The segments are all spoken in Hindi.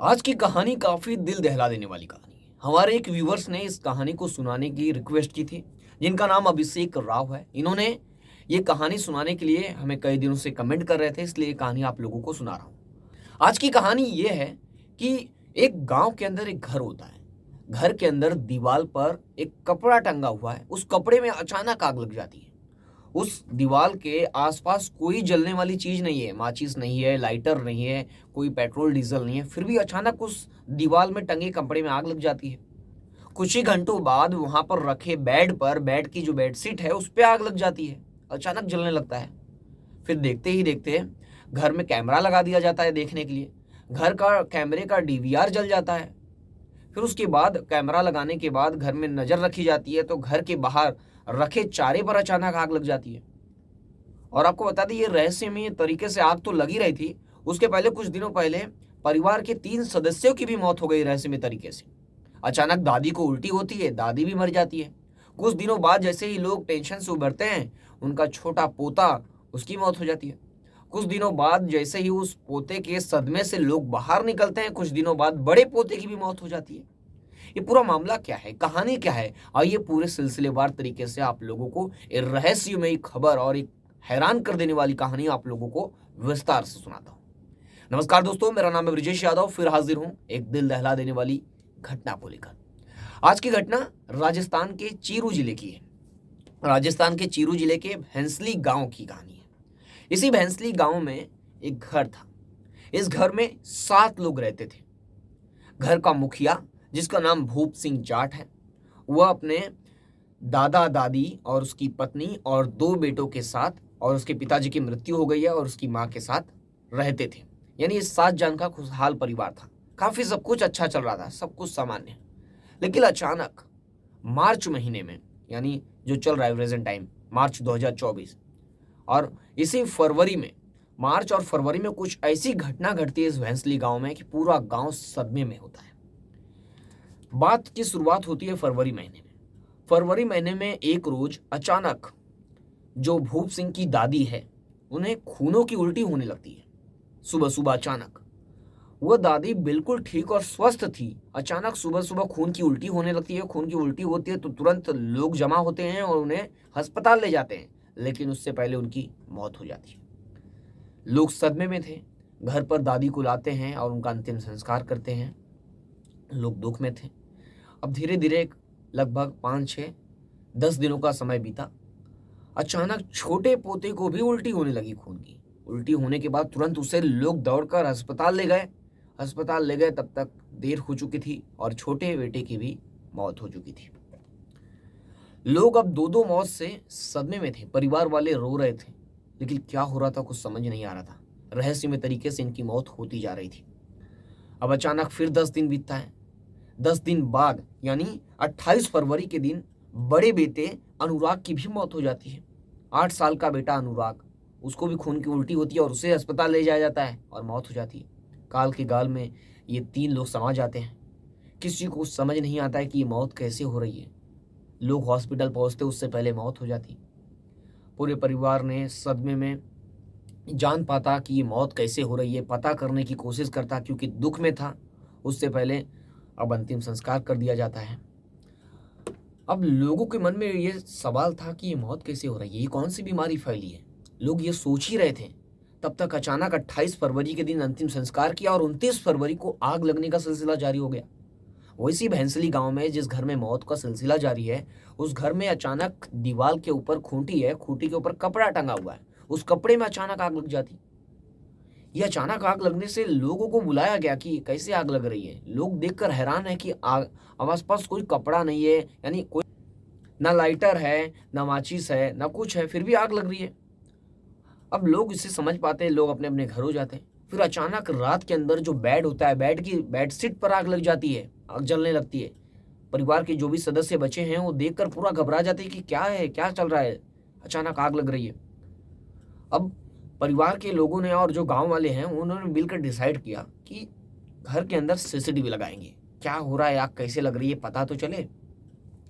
आज की कहानी काफ़ी दिल दहला देने वाली कहानी है। हमारे एक व्यूवर्स ने इस कहानी को सुनाने की रिक्वेस्ट की थी, जिनका नाम अभिषेक राव है। इन्होंने ये कहानी सुनाने के लिए हमें कई दिनों से कमेंट कर रहे थे, इसलिए ये कहानी आप लोगों को सुना रहा हूँ। आज की कहानी ये है कि एक गाँव के अंदर एक घर होता है। घर के अंदर दीवार पर एक कपड़ा टंगा हुआ है। उस कपड़े में अचानक आग लग जाती है। उस दीवार के आसपास कोई जलने वाली चीज नहीं है, माचिस नहीं है, लाइटर नहीं है, कोई पेट्रोल डीजल नहीं है, फिर भी अचानक उस दीवार में टंगे कपड़े में आग लग जाती है। कुछ ही घंटों बाद वहां पर रखे बेड की जो बेडशीट है उस पर आग लग जाती है। अचानक जलने लगता है। फिर देखते ही देखते घर में कैमरा लगा दिया जाता है देखने के लिए। घर का कैमरे का डीवीआर जल जाता है। फिर उसके बाद कैमरा लगाने के बाद घर में नजर रखी जाती है तो घर के बाहर रखे चारे पर अचानक आग लग जाती है। और आपको बता दें, ये रहस्यमय तरीके से आग तो लगी रही थी। उसके पहले कुछ दिनों पहले परिवार के 3 सदस्यों की भी मौत हो गई रहस्यमय तरीके से। अचानक दादी को उल्टी होती है, दादी भी मर जाती है। कुछ दिनों बाद जैसे ही लोग टेंशन से उबरते हैं, उनका छोटा पोता, उसकी मौत हो जाती है। कुछ दिनों बाद जैसे ही उस पोते के सदमे से लोग बाहर निकलते हैं, कुछ दिनों बाद बड़े पोते की भी मौत हो जाती है। ये पूरा मामला क्या है, कहानी क्या है, आइए पूरे सिलसिलेवार तरीके से आप लोगों को एक रहस्यमयी खबर और एक हैरान कर देने वाली कहानी आप लोगों को विस्तार से सुनाता हूँ। नमस्कार दोस्तों, मेरा नाम है ब्रिजेश यादव। फिर हाजिर हूँ एक दिल दहला देने वाली घटना को लेकर। आज की घटना राजस्थान के चीरू जिले की है। राजस्थान के चीरू जिले के भैंसली गांव की कहानी है। इसी भैंसली गांव में एक घर था। इस घर में 7 लोग रहते थे। घर का मुखिया, जिसका नाम भूप सिंह जाट है, वह अपने दादा दादी और उसकी पत्नी और 2 बेटों के साथ, और उसके पिताजी की मृत्यु हो गई है, और उसकी माँ के साथ रहते थे। यानी इस 7 जन का खुशहाल परिवार था। काफी सब कुछ अच्छा चल रहा था, सब कुछ सामान्य। लेकिन अचानक मार्च महीने में, यानी जो चल रहा है प्रेजेंट टाइम, मार्च 2024, और इसी फरवरी में, मार्च और फरवरी में कुछ ऐसी घटना घटती है इस भैंसली गांव में कि पूरा गांव सदमे में होता है। बात की शुरुआत होती है फरवरी महीने में। फरवरी महीने में एक रोज अचानक जो भूप सिंह की दादी है, उन्हें खूनों की उल्टी होने लगती है। सुबह सुबह अचानक, वह दादी बिल्कुल ठीक और स्वस्थ थी, अचानक सुबह सुबह खून की उल्टी होने लगती है। खून की उल्टी होती है तो तुरंत लोग जमा होते हैं और उन्हें अस्पताल ले जाते हैं, लेकिन उससे पहले उनकी मौत हो जाती है। लोग सदमे में थे। घर पर दादी को लाते हैं और उनका अंतिम संस्कार करते हैं। लोग दुख में थे। अब धीरे धीरे लगभग 5, 6, 10 दिनों का समय बीता। अचानक छोटे पोते को भी उल्टी होने लगी खून की। उल्टी होने के बाद तुरंत उसे लोग दौड़कर अस्पताल ले गए। अस्पताल ले गए तब तक देर हो चुकी थी और छोटे बेटे की भी मौत हो चुकी थी। लोग अब 2-2 मौत से सदमे में थे। परिवार वाले रो रहे थे, लेकिन क्या हो रहा था कुछ समझ नहीं आ रहा था। रहस्यमय तरीके से इनकी मौत होती जा रही थी। अब अचानक फिर 10 दिन बीतता है। 10 दिन बाद यानी 28 फरवरी के दिन बड़े बेटे अनुराग की भी मौत हो जाती है। 8 साल का बेटा अनुराग, उसको भी खून की उल्टी होती है और उसे अस्पताल ले जाया जाता है और मौत हो जाती है। काल के गाल में ये 3 लोग समा जाते हैं। किसी को समझ नहीं आता है कि ये मौत कैसे हो रही है। लोग हॉस्पिटल पहुंचते उससे पहले मौत हो जाती। पूरे परिवार ने सदमे में जान पाता कि ये मौत कैसे हो रही है, पता करने की कोशिश करता, क्योंकि दुख में था। उससे पहले अब अंतिम संस्कार कर दिया जाता है। अब लोगों के मन में ये सवाल था कि ये मौत कैसे हो रही है, ये कौन सी बीमारी फैली है। लोग ये सोच ही रहे थे। तब तक अचानक 28 फरवरी के दिन अंतिम संस्कार किया और 29 फरवरी को आग लगने का सिलसिला जारी हो गया। वैसी भैंसली गांव में जिस घर में मौत का सिलसिला जारी है, उस घर में अचानक दीवार के ऊपर खूंटी है, खूंटी के ऊपर कपड़ा टंगा हुआ है, उस कपड़े में अचानक आग लग जाती। ये अचानक आग लगने से लोगों को बुलाया गया कि कैसे आग लग रही है। लोग देखकर हैरान है कि आग, अब आसपास कोई कपड़ा नहीं है, यानी कोई ना लाइटर है, ना माचिस है, ना कुछ है, फिर भी आग लग रही है। अब लोग इसे समझ पाते हैं, लोग अपने अपने घरों जाते हैं। फिर अचानक रात के अंदर जो बेड होता है, बेड की बेडशीट पर आग लग जाती है, आग जलने लगती है। परिवार के जो भी सदस्य बचे हैं वो देखकर पूरा घबरा जाते हैं कि क्या है, क्या चल रहा है, अचानक आग लग रही है। अब परिवार के लोगों ने और जो गांव वाले हैं उन्होंने मिलकर डिसाइड किया कि घर के अंदर सीसीटीवी लगाएंगे। क्या हो रहा है, आग कैसे लग रही है, पता तो चले।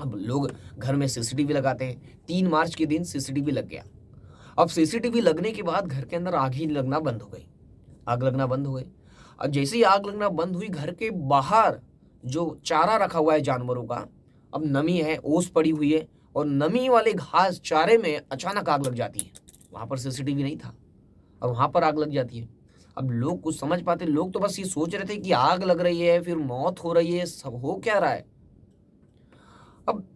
अब लोग घर में सीसीटीवी लगाते हैं। 3 मार्च के दिन सीसीटीवी लग गया। अब सीसीटीवी लगने के बाद घर के अंदर आग ही लगना बंद हो गई। आग लगना बंद हो गई। और जैसे ही आग लगना बंद हुई, घर के बाहर जो चारा रखा हुआ है जानवरों का, अब नमी है, ओस पड़ी हुई है, और नमी वाले घास चारे में अचानक आग लग जाती है। वहां पर सीसीटीवी नहीं था और वहां पर आग लग जाती है। अब लोग कुछ समझ पाते, लोग तो बस ये सोच रहे थे कि आग लग रही है, फिर मौत हो रही है, सब हो क्या रहा है। अब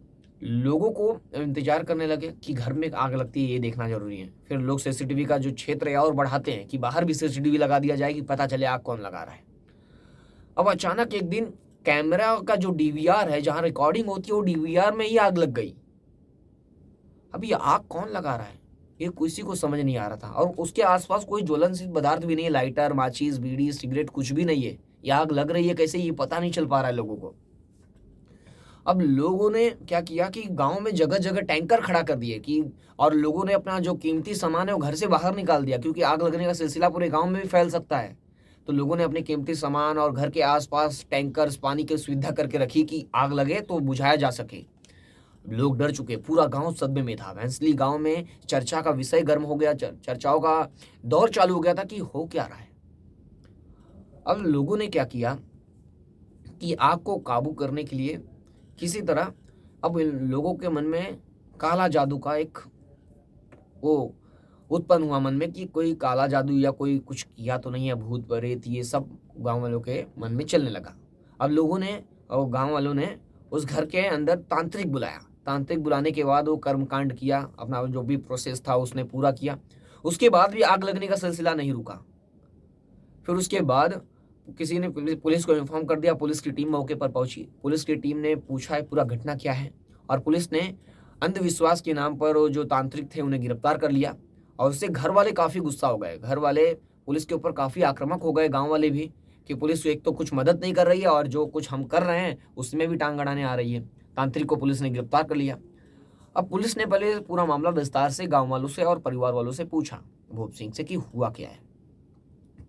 लोगों को इंतजार करने लगे कि घर में आग लगती है, ये देखना जरूरी है। फिर लोग सीसीटीवी का जो क्षेत्र है और बढ़ाते हैं कि बाहर भी सीसीटीवी लगा दिया जाए कि पता चले आग कौन लगा रहा है। अब अचानक एक दिन कैमरा का जो डीवीआर है, जहां रिकॉर्डिंग होती है, वो डीवीआर में ही आग लग गई। अब ये आग कौन लगा रहा है, ये किसी को समझ नहीं आ रहा था। और उसके आसपास कोई ज्वलनशील पदार्थ भी नहीं है, लाइटर, माचिस, बीड़ी, सिगरेट कुछ भी नहीं है। ये आग लग रही है कैसे, ये पता नहीं चल पा रहा है लोगों को। अब लोगों ने क्या किया कि गांव में जगह जगह टैंकर खड़ा कर दिए कि, और लोगों ने अपना जो कीमती सामान है वो घर से बाहर निकाल दिया, क्योंकि आग लगने का सिलसिला पूरे गांव में भी फैल सकता है। तो लोगों ने अपने कीमती सामान और घर के आसपास टैंकर्स, पानी की सुविधा करके रखी कि आग लगे तो बुझाया जा सके। लोग डर चुके, पूरा गांव सदमे में था। भैंसली गांव में चर्चा का विषय गर्म हो गया, चर्चाओं का दौर चालू हो गया था कि हो क्या रहा है। अब लोगों ने क्या किया कि आग को काबू करने के लिए किसी तरह, अब इन लोगों के मन में काला जादू का एक वो उत्पन्न हुआ मन में कि कोई काला जादू या कोई कुछ किया तो नहीं है, भूत प्रेत, ये सब गांव वालों के मन में चलने लगा। अब लोगों ने और गांव वालों ने उस घर के अंदर तांत्रिक बुलाया। तांत्रिक बुलाने के बाद वो कर्मकांड किया, अपना जो भी प्रोसेस था उसने पूरा किया। उसके बाद भी आग लगने का सिलसिला नहीं रुका। फिर उसके बाद किसी ने पुलिस को इन्फॉर्म कर दिया। पुलिस की टीम मौके पर पहुंची। पुलिस की टीम ने पूछा है पूरा घटना क्या है, और पुलिस ने अंधविश्वास के नाम पर वो जो तांत्रिक थे उन्हें गिरफ्तार कर लिया। और उससे घर वाले काफ़ी गुस्सा हो गए, घर वाले पुलिस के ऊपर काफ़ी आक्रामक हो गए, गाँव वाले भी, कि पुलिस एक तो कुछ मदद नहीं कर रही है और जो कुछ हम कर रहे हैं उसमें भी टांग अड़ाने आ रही है। तांत्रिक को पुलिस ने गिरफ्तार कर लिया। अब पुलिस ने पहले पूरा मामला विस्तार से गाँव वालों से और परिवार वालों से पूछा, भूप सिंह से, कि हुआ क्या है।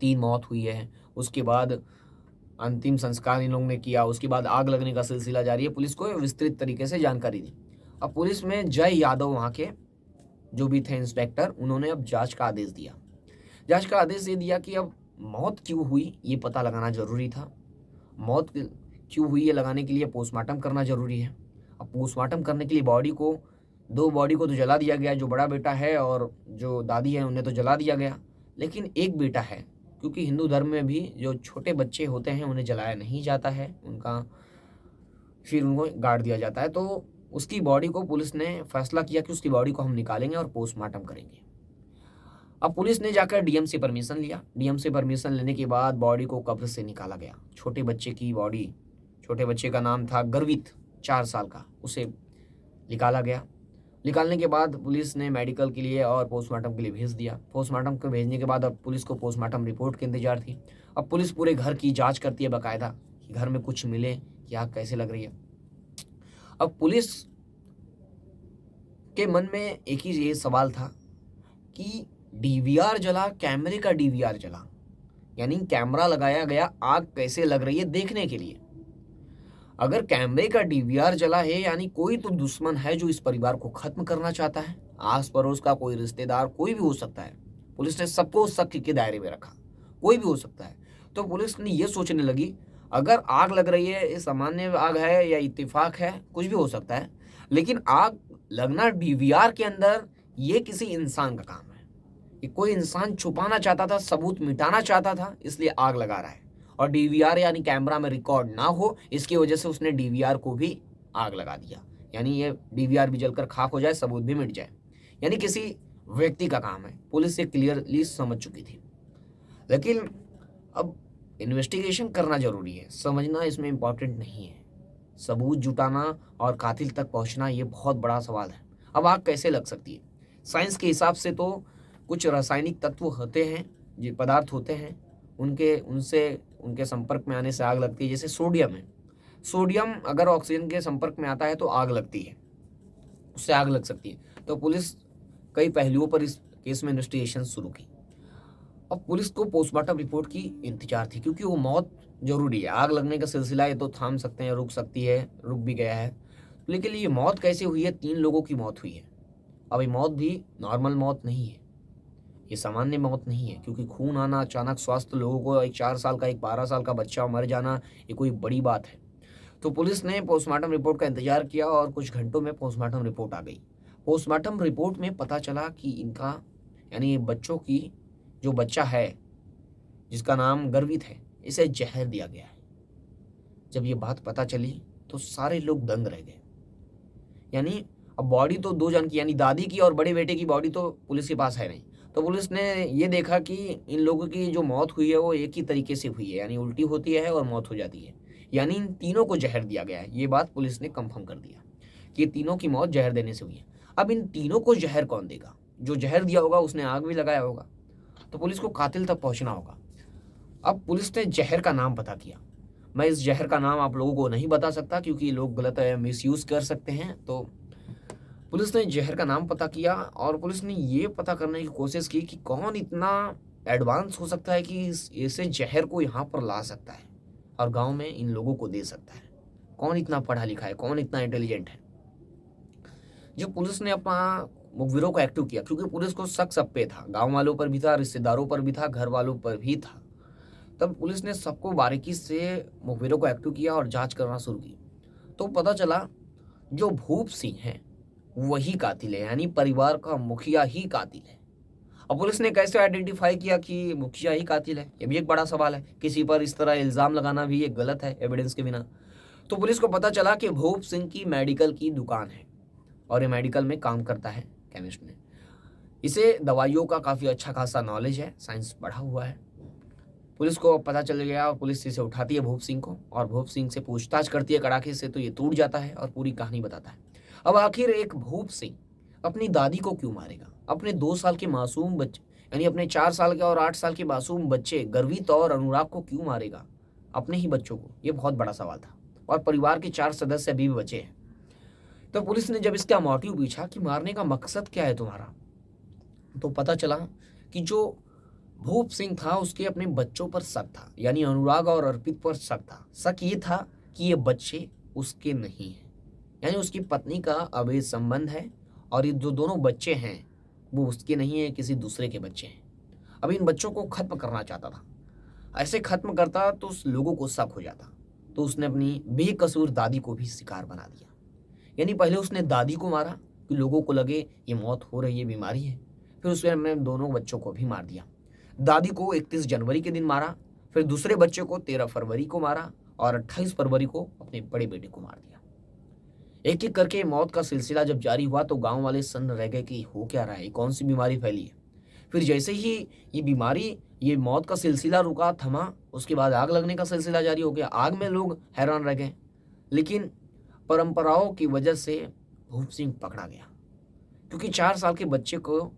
3 मौत हुई है, उसके बाद अंतिम संस्कार इन लोगों ने किया, उसके बाद आग लगने का सिलसिला जारी है। पुलिस को विस्तृत तरीके से जानकारी दी। अब पुलिस में जय यादव वहाँ के जो भी थे इंस्पेक्टर, उन्होंने अब जांच का आदेश दिया। जांच का आदेश ये दिया कि अब मौत क्यों हुई ये पता लगाना जरूरी था। मौत क्यों हुई ये लगाने के लिए पोस्टमार्टम करना जरूरी है। अब पोस्टमार्टम करने के लिए दो बॉडी को तो जला दिया गया, जो बड़ा बेटा है और जो दादी है उन्हें तो जला दिया गया, लेकिन एक बेटा है, क्योंकि हिंदू धर्म में भी जो छोटे बच्चे होते हैं उन्हें जलाया नहीं जाता है, फिर उनको गाड़ दिया जाता है। तो उसकी बॉडी को पुलिस ने फैसला किया कि उसकी बॉडी को हम निकालेंगे और पोस्टमार्टम करेंगे। अब पुलिस ने जाकर डीएम से परमिशन लिया। डीएम से परमिशन लेने के बाद बॉडी को कब्र से निकाला गया। छोटे बच्चे की बॉडी, छोटे बच्चे का नाम था गर्वित, 4 साल का, उसे निकाला गया। निकालने के बाद पुलिस ने मेडिकल के लिए और पोस्टमार्टम के लिए भेज दिया। पोस्टमार्टम को भेजने के बाद अब पुलिस को पोस्टमार्टम रिपोर्ट के इंतजार थी। अब पुलिस पूरे घर की जांच करती है बाकायदा कि घर में कुछ मिले कि आग कैसे लग रही है। अब पुलिस के मन में एक ही ये सवाल था कि डीवीआर जला, कैमरे का डीवीआर जला, यानी कैमरा लगाया गया आग कैसे लग रही है देखने के लिए। अगर कैमरे का डीवीआर जला है यानी कोई तो दुश्मन है जो इस परिवार को खत्म करना चाहता है। आस पड़ोस का कोई रिश्तेदार, कोई भी हो सकता है। पुलिस ने सबको शक के दायरे में रखा, कोई भी हो सकता है। तो पुलिस ने ये सोचने लगी, अगर आग लग रही है, ये सामान्य आग है या इत्तेफाक है, कुछ भी हो सकता है, लेकिन आग लगना डीवीआर के अंदर, ये किसी इंसान का काम है। ये कोई इंसान छुपाना चाहता था, सबूत मिटाना चाहता था, इसलिए आग लगा रहा है। और डीवीआर यानी कैमरा में रिकॉर्ड ना हो, इसकी वजह से उसने डीवीआर को भी आग लगा दिया, यानी ये डीवीआर भी जलकर खाक हो जाए, सबूत भी मिट जाए, यानी किसी व्यक्ति का काम है। पुलिस ये क्लियरली समझ चुकी थी। लेकिन अब इन्वेस्टिगेशन करना जरूरी है, समझना इसमें इंपॉर्टेंट नहीं है। सबूत जुटाना और कातिल तक पहुंचना ये बहुत बड़ा सवाल है। अब आग कैसे लग सकती है? साइंस के हिसाब से तो कुछ रासायनिक तत्व होते हैं, जो पदार्थ होते हैं, उनके संपर्क में आने से आग लगती है। जैसे सोडियम है, सोडियम अगर ऑक्सीजन के संपर्क में आता है तो आग लगती है, उससे आग लग सकती है। तो पुलिस कई पहलुओं पर इस केस में इन्वेस्टिगेशन शुरू की। अब पुलिस को पोस्टमार्टम रिपोर्ट की इंतजार थी, क्योंकि वो मौत जरूरी है। आग लगने का सिलसिला ये तो थाम सकते हैं, रुक सकती है, रुक भी गया है, लेकिन ये मौत कैसे हुई है? 3 लोगों की मौत हुई है। अब ये मौत भी नॉर्मल मौत नहीं है, ये सामान्य मौत नहीं है, क्योंकि खून आना, अचानक स्वास्थ्य लोगों को, एक 4 साल का, एक 12 साल का बच्चा मर जाना, ये कोई बड़ी बात है। तो पुलिस ने पोस्टमार्टम रिपोर्ट का इंतजार किया और कुछ घंटों में पोस्टमार्टम रिपोर्ट आ गई। पोस्टमार्टम रिपोर्ट में पता चला कि इनका, यानी बच्चों की, जो बच्चा है जिसका नाम गर्वित है, इसे जहर दिया गया है। जब ये बात पता चली तो सारे लोग दंग रह गए। यानी अब बॉडी तो दो जन की, यानी दादी की और बड़े बेटे की बॉडी तो पुलिस के पास है नहीं। तो पुलिस ने ये देखा कि इन लोगों की जो मौत हुई है वो एक ही तरीके से हुई है, यानी उल्टी होती है और मौत हो जाती है। यानी इन तीनों को जहर दिया गया है। ये बात पुलिस ने कंफर्म कर दिया कि ये तीनों की मौत जहर देने से हुई है। अब इन तीनों को जहर कौन देगा? जो जहर दिया होगा उसने आग भी लगाया होगा, तो पुलिस को कातिल तक पहुंचना होगा। अब पुलिस ने जहर का नाम पता किया। मैं इस जहर का नाम आप लोगों को नहीं बता सकता, क्योंकि लोग गलत मिसयूज कर सकते हैं। तो पुलिस ने जहर का नाम पता किया और पुलिस ने ये पता करने की कोशिश की कि कौन इतना एडवांस हो सकता है कि ऐसे जहर को यहाँ पर ला सकता है और गांव में इन लोगों को दे सकता है। कौन इतना पढ़ा लिखा है, कौन इतना इंटेलिजेंट है। जो पुलिस ने अपना मुखबिरों को एक्टिव किया, क्योंकि पुलिस को शक सब पे था, गांव वालों पर भी था, रिश्तेदारों पर भी था, घर वालों पर भी था। तब पुलिस ने सबको बारीकी से मुखबिरों को एक्टिव किया और जांच करना शुरू की। तो पता चला जो भूप सिंह है वही कातिल है, यानी परिवार का मुखिया ही कातिल है। अब पुलिस ने कैसे आइडेंटिफाई किया कि मुखिया ही कातिल है, ये भी एक बड़ा सवाल है। किसी पर इस तरह इल्जाम लगाना भी एक गलत है एविडेंस के बिना। तो पुलिस को पता चला कि भूप सिंह की मेडिकल की दुकान है और ये मेडिकल में काम करता है, केमिस्ट में। इसे दवाइयों का काफ़ी अच्छा खासा नॉलेज है, साइंस पढ़ा हुआ है। पुलिस को पता चल गया और पुलिस इसे उठाती है भूप सिंह को और भूप सिंह से पूछताछ करती है कड़ाके से। तो ये टूट जाता है और पूरी कहानी बताता है। अब आखिर एक भूप सिंह अपनी दादी को क्यों मारेगा? अपने 2 साल के मासूम बच्चे, यानी अपने 4 साल के और 8 साल के मासूम बच्चे गर्वित और अनुराग को क्यों मारेगा? अपने ही बच्चों को। ये बहुत बड़ा सवाल था। और परिवार के 4 सदस्य अभी भी बचे हैं। तो पुलिस ने जब इसका मोटिव पूछा कि मारने का मकसद क्या है तुम्हारा, तो पता चला कि जो भूप सिंह था उसके अपने बच्चों पर शक था, यानी अनुराग और अर्पित पर शक था। शक ये था कि ये बच्चे उसके नहीं हैं, यानी उसकी पत्नी का अवैध संबंध है और ये जो दोनों बच्चे हैं वो उसके नहीं है, किसी दूसरे के बच्चे हैं। अब इन बच्चों को खत्म करना चाहता था। ऐसे खत्म करता तो उस लोगों को शक हो जाता। तो उसने अपनी बेकसूर दादी को भी शिकार बना दिया। यानी पहले उसने दादी को मारा कि लोगों को लगे ये मौत हो रही है, बीमारी है। फिर उसने अपने दोनों बच्चों को भी मार दिया। दादी को 31 जनवरी के दिन मारा, फिर दूसरे बच्चे को 13 फरवरी को मारा और 28 फरवरी को अपने बड़े बेटे को मार दिया। एक एक करके मौत का सिलसिला जब जारी हुआ तो गांव वाले सन्न रह गए कि हो क्या रहा है, कौन सी बीमारी फैली है। फिर जैसे ही ये बीमारी, ये मौत का सिलसिला रुका, थमा, उसके बाद आग लगने का सिलसिला जारी हो गया। आग में लोग हैरान रह गए, लेकिन परंपराओं की वजह से भूप सिंह पकड़ा गया, क्योंकि 4 साल के बच्चे को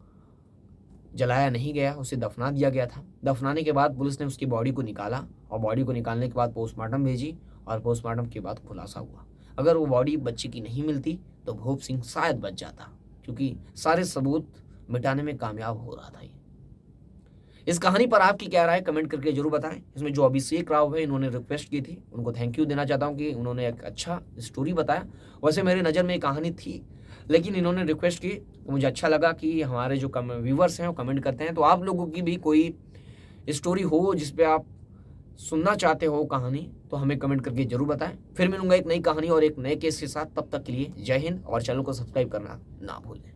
जलाया नहीं गया, उसे दफना दिया गया था। दफनाने के बाद पुलिस ने उसकी बॉडी को निकाला और बॉडी को निकालने के बाद पोस्टमार्टम भेजी और पोस्टमार्टम के बाद खुलासा हुआ। अगर वो बॉडी बच्चे की नहीं मिलती तो भूप सिंह शायद बच जाता, क्योंकि सारे सबूत मिटाने में कामयाब हो रहा था ये। इस कहानी पर आपकी क्या राय कमेंट करके जरूर बताएं। इसमें जो अभिषेक राव है, इन्होंने रिक्वेस्ट की थी, उनको थैंक यू देना चाहता हूँ कि उन्होंने एक अच्छा स्टोरी बताया। वैसे मेरी नज़र में एक कहानी थी, लेकिन इन्होंने रिक्वेस्ट की तो मुझे अच्छा लगा कि हमारे जो व्यूवर्स हैं वो कमेंट करते हैं। तो आप लोगों की भी कोई स्टोरी हो जिस पे आप सुनना चाहते हो कहानी, तो हमें कमेंट करके जरूर बताएं। फिर मिलूंगा एक नई कहानी और एक नए केस के साथ। तब तक के लिए जय हिंद और चैनल को सब्सक्राइब करना ना भूलें।